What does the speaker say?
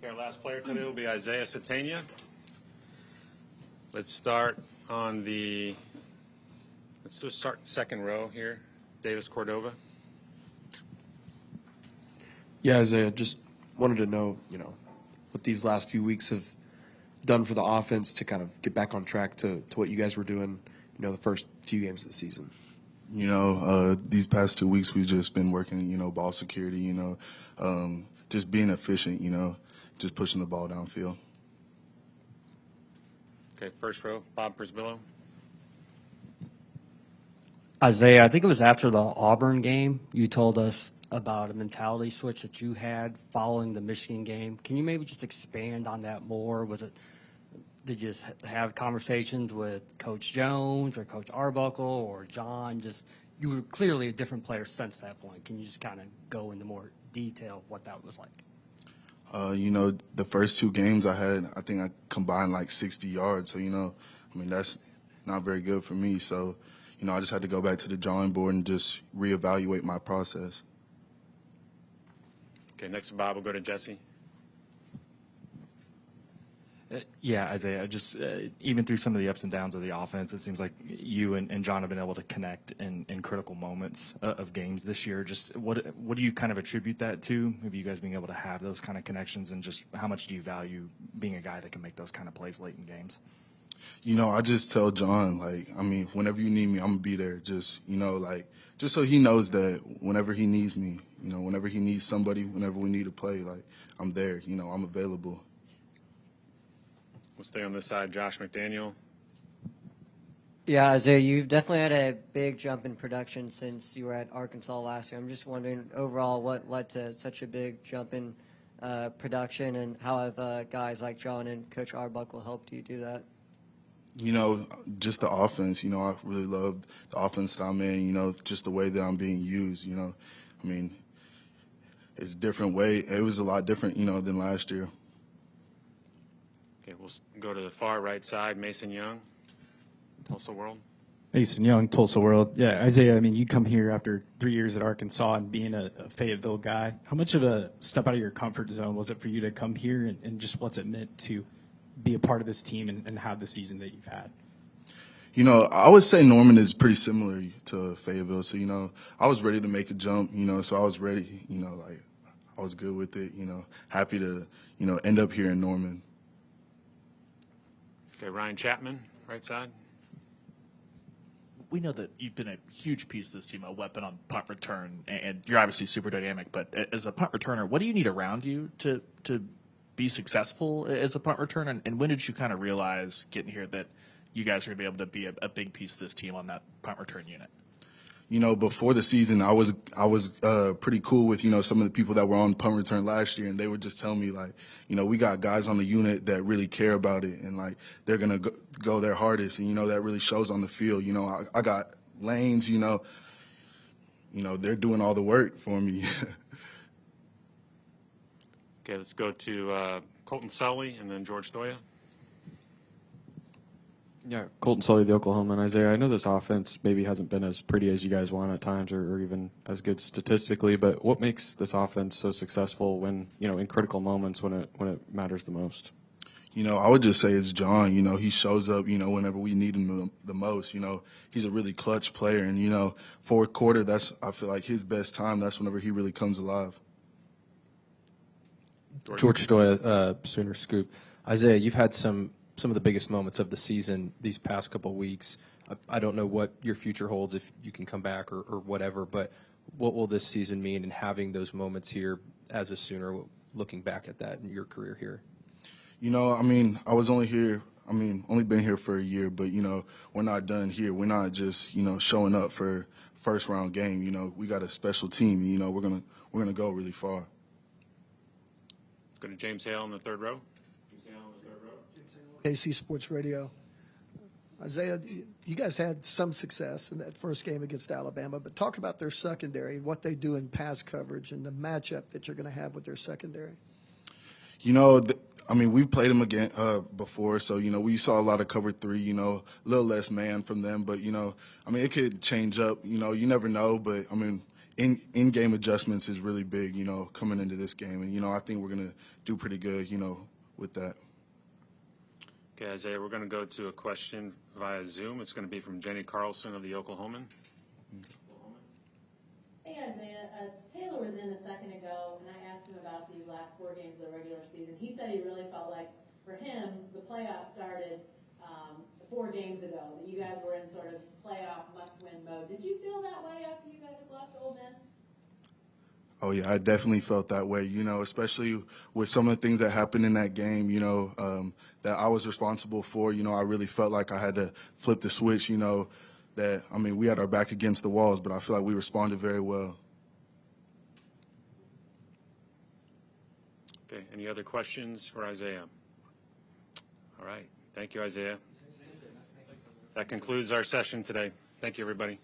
Okay, our last player today will be Isaiah Sategna. Let's start on the, let's just start second row here. Davis Cordova. Yeah, Isaiah, just wanted to know, what these last few weeks have done for the offense to kind of get back on track to what you guys were doing, the first few games of the season. These past 2 weeks we've just been working, ball security, just being efficient, just pushing the ball downfield. Okay, first row, Bob Prisbillo. Isaiah, I think it was after the Auburn game, you told us about a mentality switch that you had following the Michigan game. Can you maybe just expand on that more? Did you just have conversations with Coach Jones or Coach Arbuckle or John? You were clearly a different player since that point. Can you just kind of go into more detail of what that was like? The first 2 games I had, I think I combined like 60 yards. So, that's not very good for me. So, I just had to go back to the drawing board and just reevaluate my process. Okay, next to Bob, we'll go to Jesse. Yeah, Isaiah, just even through some of the ups and downs of the offense, it seems like you and John have been able to connect in critical moments of games this year. Just what do you kind of attribute that to? Maybe you guys being able to have those kind of connections, and just how much do you value being a guy that can make those kind of plays late in games? I just tell John, whenever you need me, I'm going to be there. Just so he knows that whenever he needs me, whenever he needs somebody, whenever we need to play, I'm there, I'm available. We'll stay on this side, Josh McDaniel. Yeah, Isaiah, you've definitely had a big jump in production since you were at Arkansas last year. I'm just wondering, overall, what led to such a big jump in production, and how have guys like John and Coach Arbuckle helped you do that? Just the offense. I really love the offense that I'm in, just the way that I'm being used, it's a different way. It was a lot different, than last year. Okay, we'll go to the far right side, Mason Young, Tulsa World. Mason Young, Tulsa World. Yeah, Isaiah, you come here after 3 years at Arkansas and being a Fayetteville guy. How much of a step out of your comfort zone was it for you to come here, and just what's it meant to be a part of this team and have the season that you've had? I would say Norman is pretty similar to Fayetteville. So, I was ready to make a jump, so I was ready, I was good with it, happy to, end up here in Norman. Okay, Ryan Chapman, right side. We know that you've been a huge piece of this team, a weapon on punt return, and you're obviously super dynamic. But as a punt returner, what do you need around you to be successful as a punt returner? And when did you kind of realize getting here that you guys are going to be able to be a big piece of this team on that punt return unit? Before the season, I was pretty cool with, some of the people that were on punt return last year, and they would just tell me, we got guys on the unit that really care about it, and, they're going to go their hardest, and, that really shows on the field. I got lanes, they're doing all the work for me. Okay, let's go to Colton Sully and then George Stoya. Yeah, Colton Sully, the Oklahoman. Isaiah, I know this offense maybe hasn't been as pretty as you guys want at times, or even as good statistically, but what makes this offense so successful when, in critical moments when it matters the most? I would just say it's John. He shows up, whenever we need him the most. He's a really clutch player, and, fourth quarter, I feel like his best time. That's whenever he really comes alive. George Stoya, Sooner Scoop. Isaiah, you've had some of the biggest moments of the season these past couple of weeks. I don't know what your future holds, if you can come back or whatever, but what will this season mean, and having those moments here as a Sooner, looking back at that in your career here? I was only here, only been here for a year, but, we're not done here. We're not just, showing up for first round game. We got a special team, we're gonna go really far. Let's go to James Hale in the third row. KC Sports Radio. Isaiah, you guys had some success in that first game against Alabama, but talk about their secondary, what they do in pass coverage, and the matchup that you're going to have with their secondary. We've played them again before, so, we saw a lot of cover 3, a little less man from them, but, it could change up. You never know, but, in-game adjustments is really big, you know, coming into this game. And, you know, I think we're going to do pretty good, you know, with that. Okay, Isaiah, we're going to go to a question via Zoom. It's going to be from Jenny Carlson of the Oklahoman. Hey Isaiah, Taylor was in a second ago, and I asked him about these last 4 games of the regular season. He said he really felt like, for him, the playoffs started 4 games ago, that you guys were in sort of playoff must-win mode. Did you feel that way after you guys lost to Ole Miss? Oh, yeah, I definitely felt that way, you know, especially with some of the things that happened in that game, you know, that I was responsible for. You know, I really felt like I had to flip the switch, you know, that, I mean, we had our back against the walls, but I feel like we responded very well. Okay, any other questions for Isaiah? All right, thank you, Isaiah. That concludes our session today. Thank you, everybody.